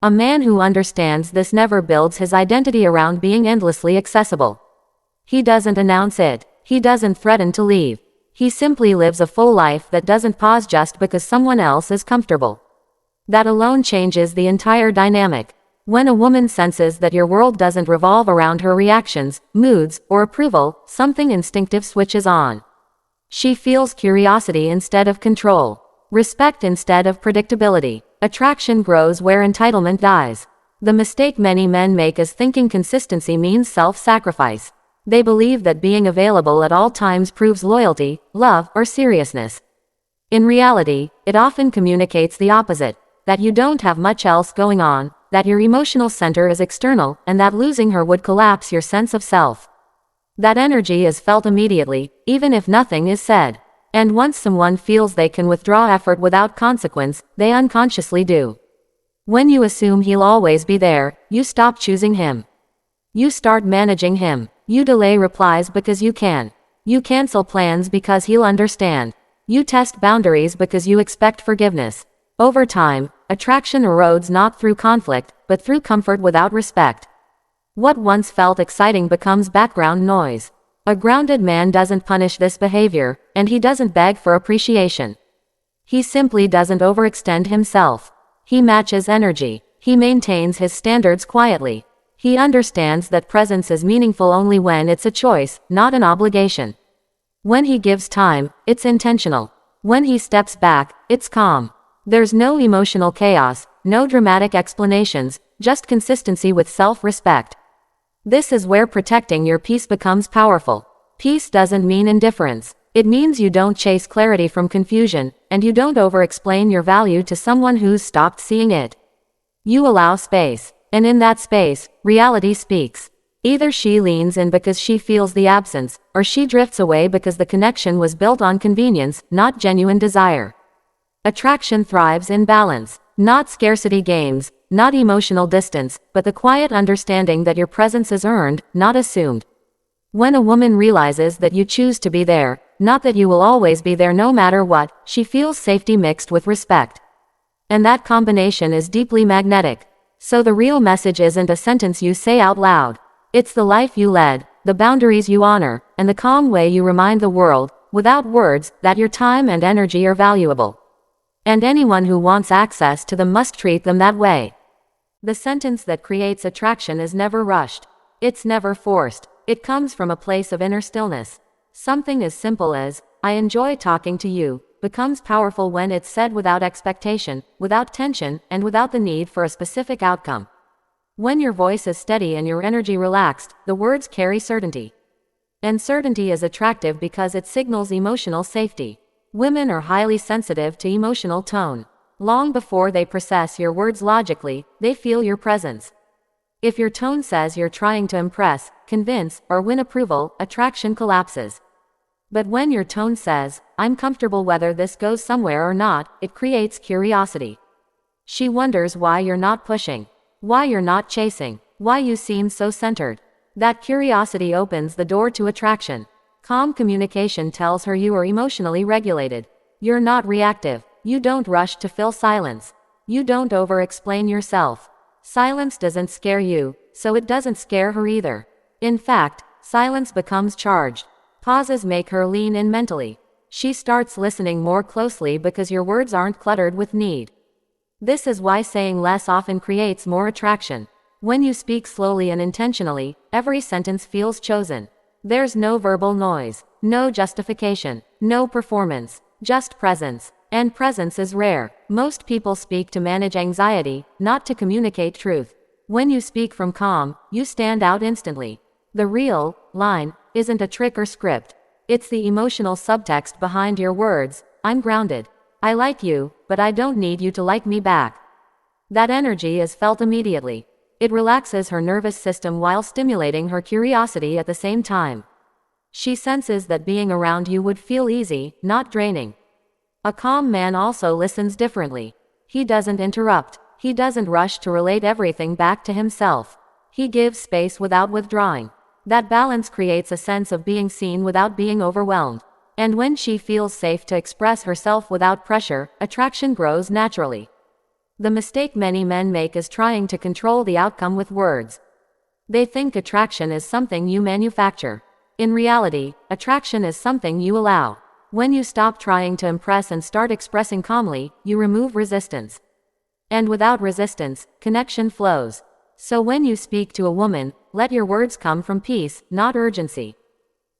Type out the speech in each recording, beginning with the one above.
A man who understands this never builds his identity around being endlessly accessible. He doesn't announce it. He doesn't threaten to leave. He simply lives a full life that doesn't pause just because someone else is comfortable. That alone changes the entire dynamic. When a woman senses that your world doesn't revolve around her reactions, moods, or approval, something instinctive switches on. She feels curiosity instead of control, respect instead of predictability. Attraction grows where entitlement dies. The mistake many men make is thinking consistency means self-sacrifice. They believe that being available at all times proves loyalty, love, or seriousness. In reality, it often communicates the opposite, that you don't have much else going on, that your emotional center is external, and that losing her would collapse your sense of self. That energy is felt immediately, even if nothing is said. And once someone feels they can withdraw effort without consequence, they unconsciously do. When you assume he'll always be there, you stop choosing him. You start managing him. You delay replies because you can. You cancel plans because he'll understand. You test boundaries because you expect forgiveness. Over time, attraction erodes not through conflict, but through comfort without respect. What once felt exciting becomes background noise. A grounded man doesn't punish this behavior, and he doesn't beg for appreciation. He simply doesn't overextend himself. He matches energy. He maintains his standards quietly. He understands that presence is meaningful only when it's a choice, not an obligation. When he gives time, it's intentional. When he steps back, it's calm. There's no emotional chaos, no dramatic explanations, just consistency with self-respect. This is where protecting your peace becomes powerful. Peace doesn't mean indifference. It means you don't chase clarity from confusion, and you don't over-explain your value to someone who's stopped seeing it. You allow space, and in that space, reality speaks. Either she leans in because she feels the absence, or she drifts away because the connection was built on convenience, not genuine desire. Attraction thrives in balance, not scarcity games, not emotional distance, but the quiet understanding that your presence is earned, not assumed. When a woman realizes that you choose to be there, not that you will always be there no matter what, she feels safety mixed with respect. And that combination is deeply magnetic. So the real message isn't a sentence you say out loud. It's the life you led, the boundaries you honor, and the calm way you remind the world, without words, that your time and energy are valuable. And anyone who wants access to them must treat them that way. The sentence that creates attraction is never rushed. It's never forced. It comes from a place of inner stillness. Something as simple as, "I enjoy talking to you," becomes powerful when it's said without expectation, without tension, and without the need for a specific outcome. When your voice is steady and your energy relaxed, the words carry certainty. And certainty is attractive because it signals emotional safety. Women are highly sensitive to emotional tone. Long before they process your words logically, they feel your presence. If your tone says you're trying to impress, convince, or win approval, attraction collapses. But when your tone says, "I'm comfortable whether this goes somewhere or not," it creates curiosity. She wonders why you're not pushing, why you're not chasing, why you seem so centered. That curiosity opens the door to attraction. Calm communication tells her you are emotionally regulated. You're not reactive. You don't rush to fill silence. You don't over-explain yourself. Silence doesn't scare you, so it doesn't scare her either. In fact, silence becomes charged. Pauses make her lean in mentally. She starts listening more closely because your words aren't cluttered with need. This is why saying less often creates more attraction. When you speak slowly and intentionally, every sentence feels chosen. There's no verbal noise, no justification, no performance, just presence. And presence is rare. Most people speak to manage anxiety, not to communicate truth. When you speak from calm, you stand out instantly. The real line isn't a trick or script. It's the emotional subtext behind your words. "I'm grounded. I like you, but I don't need you to like me back." That energy is felt immediately. It relaxes her nervous system while stimulating her curiosity at the same time. She senses that being around you would feel easy, not draining. A calm man also listens differently. He doesn't interrupt. He doesn't rush to relate everything back to himself. He gives space without withdrawing. That balance creates a sense of being seen without being overwhelmed. And when she feels safe to express herself without pressure, attraction grows naturally. The mistake many men make is trying to control the outcome with words. They think attraction is something you manufacture. In reality, attraction is something you allow. When you stop trying to impress and start expressing calmly, you remove resistance. And without resistance, connection flows. So when you speak to a woman, let your words come from peace, not urgency.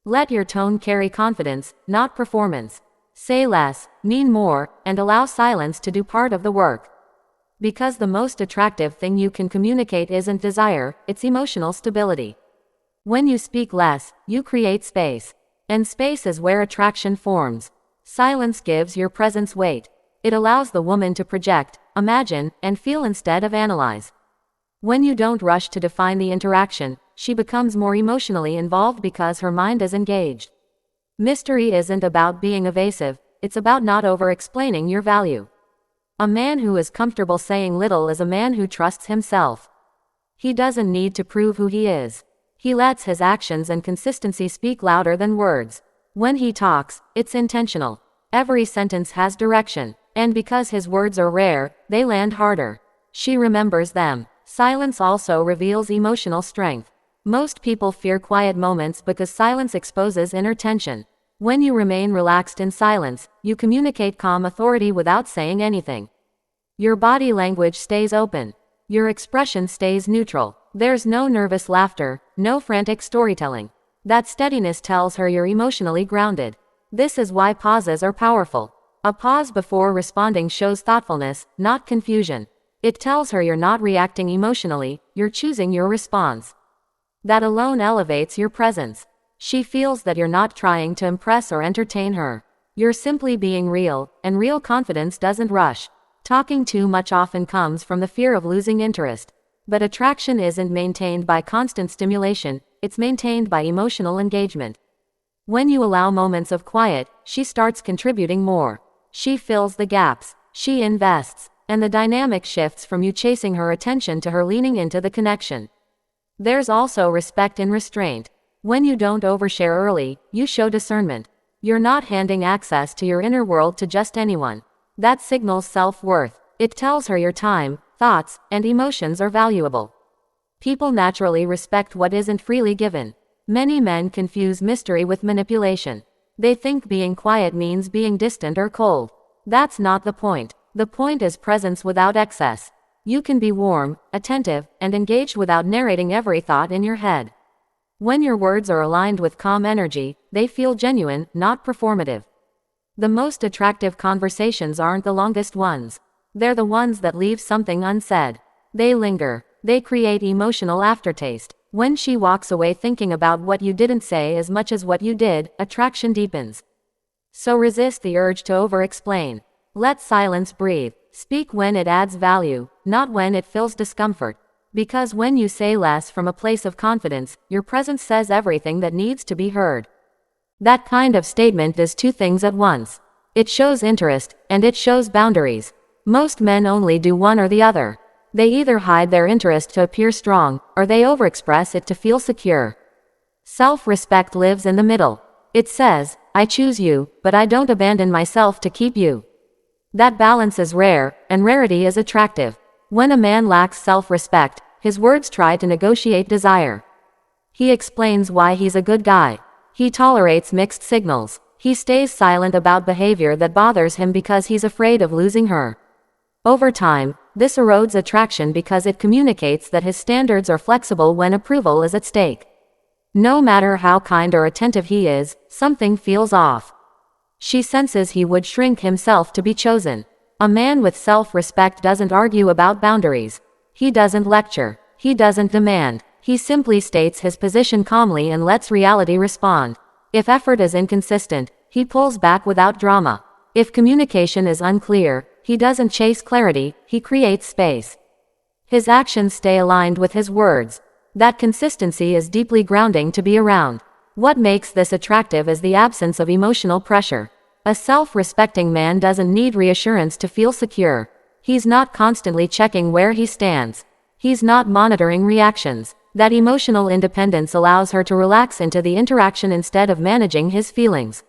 Let your tone carry confidence, not performance. Say less, mean more, and allow silence to do part of the work. Because the most attractive thing you can communicate isn't desire, it's emotional stability. When you speak less, you create space. And space is where attraction forms. Silence gives your presence weight. It allows the woman to project, imagine, and feel instead of analyze. When you don't rush to define the interaction, she becomes more emotionally involved because her mind is engaged. Mystery isn't about being evasive, it's about not over-explaining your value. A man who is comfortable saying little is a man who trusts himself. He doesn't need to prove who he is. He lets his actions and consistency speak louder than words. When he talks, it's intentional. Every sentence has direction, and because his words are rare, they land harder. She remembers them. Silence also reveals emotional strength. Most people fear quiet moments because silence exposes inner tension. When you remain relaxed in silence, you communicate calm authority without saying anything. Your body language stays open. Your expression stays neutral. There's no nervous laughter, no frantic storytelling. That steadiness tells her you're emotionally grounded. This is why pauses are powerful. A pause before responding shows thoughtfulness, not confusion. It tells her you're not reacting emotionally, you're choosing your response. That alone elevates your presence. She feels that you're not trying to impress or entertain her. You're simply being real, and real confidence doesn't rush. Talking too much often comes from the fear of losing interest. But attraction isn't maintained by constant stimulation, it's maintained by emotional engagement. When you allow moments of quiet, she starts contributing more. She fills the gaps. She invests. And the dynamic shifts from you chasing her attention to her leaning into the connection. There's also respect and restraint. When you don't overshare early, you show discernment. You're not handing access to your inner world to just anyone. That signals self-worth. It tells her your time, thoughts, and emotions are valuable. People naturally respect what isn't freely given. Many men confuse mystery with manipulation. They think being quiet means being distant or cold. That's not the point. The point is presence without excess. You can be warm, attentive, and engaged without narrating every thought in your head. When your words are aligned with calm energy, they feel genuine, not performative. The most attractive conversations aren't the longest ones. They're the ones that leave something unsaid. They linger. They create emotional aftertaste. When she walks away thinking about what you didn't say as much as what you did, attraction deepens. So resist the urge to over-explain. Let silence breathe. Speak when it adds value, not when it fills discomfort. Because when you say less from a place of confidence, your presence says everything that needs to be heard. That kind of statement does two things at once. It shows interest, and it shows boundaries. Most men only do one or the other. They either hide their interest to appear strong, or they overexpress it to feel secure. Self-respect lives in the middle. It says, I choose you, but I don't abandon myself to keep you. That balance is rare, and rarity is attractive. When a man lacks self-respect, his words try to negotiate desire. He explains why he's a good guy. He tolerates mixed signals. He stays silent about behavior that bothers him because he's afraid of losing her. Over time, this erodes attraction because it communicates that his standards are flexible when approval is at stake. No matter how kind or attentive he is, something feels off. She senses he would shrink himself to be chosen. A man with self-respect doesn't argue about boundaries. He doesn't lecture. He doesn't demand. He simply states his position calmly and lets reality respond. If effort is inconsistent, he pulls back without drama. If communication is unclear, he doesn't chase clarity, he creates space. His actions stay aligned with his words. That consistency is deeply grounding to be around. What makes this attractive is the absence of emotional pressure. A self-respecting man doesn't need reassurance to feel secure. He's not constantly checking where he stands. He's not monitoring reactions. That emotional independence allows her to relax into the interaction instead of managing his feelings.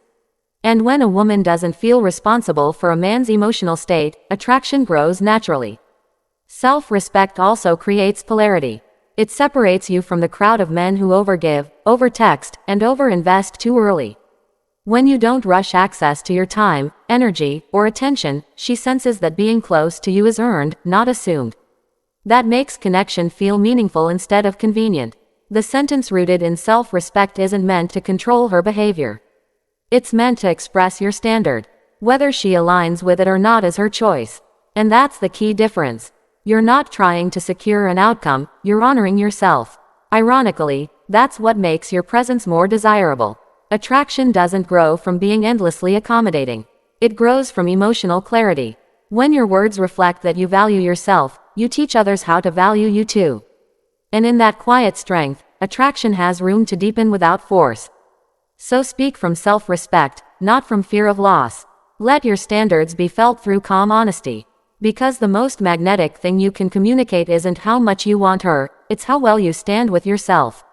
And when a woman doesn't feel responsible for a man's emotional state, attraction grows naturally. Self-respect also creates polarity. It separates you from the crowd of men who overgive, overtext, and overinvest too early. When you don't rush access to your time, energy, or attention, she senses that being close to you is earned, not assumed. That makes connection feel meaningful instead of convenient. The sentence rooted in self-respect isn't meant to control her behavior. It's meant to express your standard. Whether she aligns with it or not is her choice. And that's the key difference. You're not trying to secure an outcome, you're honoring yourself. Ironically, that's what makes your presence more desirable. Attraction doesn't grow from being endlessly accommodating. It grows from emotional clarity. When your words reflect that you value yourself, you teach others how to value you too. And in that quiet strength, attraction has room to deepen without force. So speak from self-respect, not from fear of loss. Let your standards be felt through calm honesty. Because the most magnetic thing you can communicate isn't how much you want her, it's how well you stand with yourself.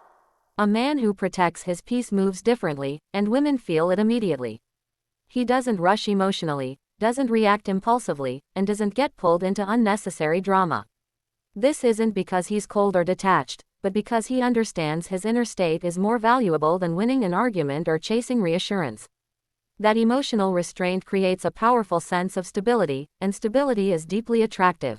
A man who protects his peace moves differently, and women feel it immediately. He doesn't rush emotionally, doesn't react impulsively, and doesn't get pulled into unnecessary drama. This isn't because he's cold or detached, but because he understands his inner state is more valuable than winning an argument or chasing reassurance. That emotional restraint creates a powerful sense of stability, and stability is deeply attractive.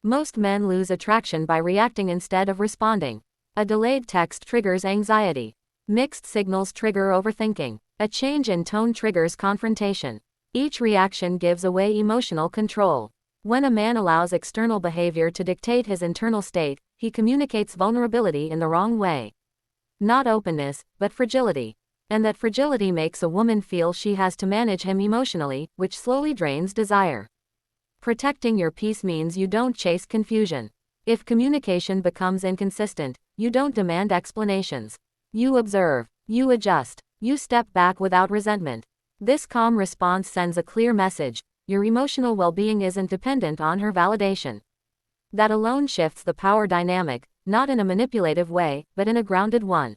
Most men lose attraction by reacting instead of responding. A delayed text triggers anxiety. Mixed signals trigger overthinking. A change in tone triggers confrontation. Each reaction gives away emotional control. When a man allows external behavior to dictate his internal state, he communicates vulnerability in the wrong way. Not openness, but fragility. And that fragility makes a woman feel she has to manage him emotionally, which slowly drains desire. Protecting your peace means you don't chase confusion. If communication becomes inconsistent, you don't demand explanations. You observe, you adjust, you step back without resentment. This calm response sends a clear message: your emotional well-being isn't dependent on her validation. That alone shifts the power dynamic, not in a manipulative way, but in a grounded one.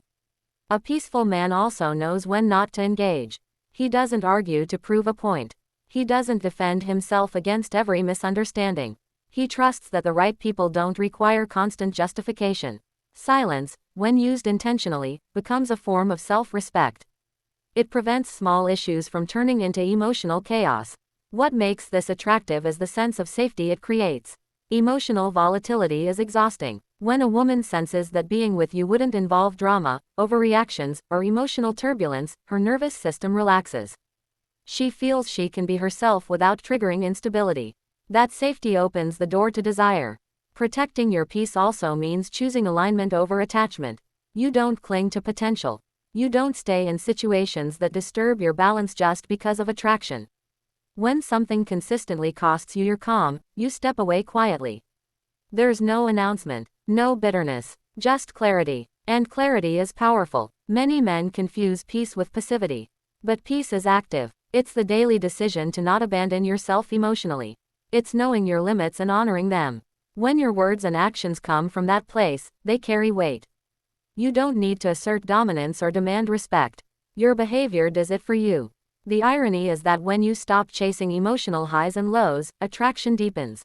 A peaceful man also knows when not to engage. He doesn't argue to prove a point. He doesn't defend himself against every misunderstanding. He trusts that the right people don't require constant justification. Silence, when used intentionally, becomes a form of self-respect. It prevents small issues from turning into emotional chaos. What makes this attractive is the sense of safety it creates. Emotional volatility is exhausting. When a woman senses that being with you wouldn't involve drama, overreactions, or emotional turbulence, her nervous system relaxes. She feels she can be herself without triggering instability. That safety opens the door to desire. Protecting your peace also means choosing alignment over attachment. You don't cling to potential. You don't stay in situations that disturb your balance just because of attraction. When something consistently costs you your calm, you step away quietly. There's no announcement, no bitterness, just clarity. And clarity is powerful. Many men confuse peace with passivity. But peace is active. It's the daily decision to not abandon yourself emotionally. It's knowing your limits and honoring them. When your words and actions come from that place, they carry weight. You don't need to assert dominance or demand respect. Your behavior does it for you. The irony is that when you stop chasing emotional highs and lows, attraction deepens.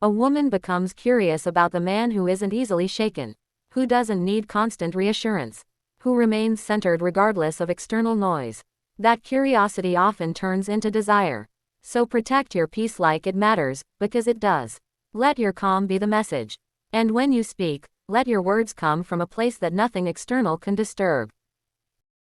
A woman becomes curious about the man who isn't easily shaken, who doesn't need constant reassurance, who remains centered regardless of external noise. That curiosity often turns into desire. So protect your peace like it matters, because it does. Let your calm be the message. And when you speak, let your words come from a place that nothing external can disturb.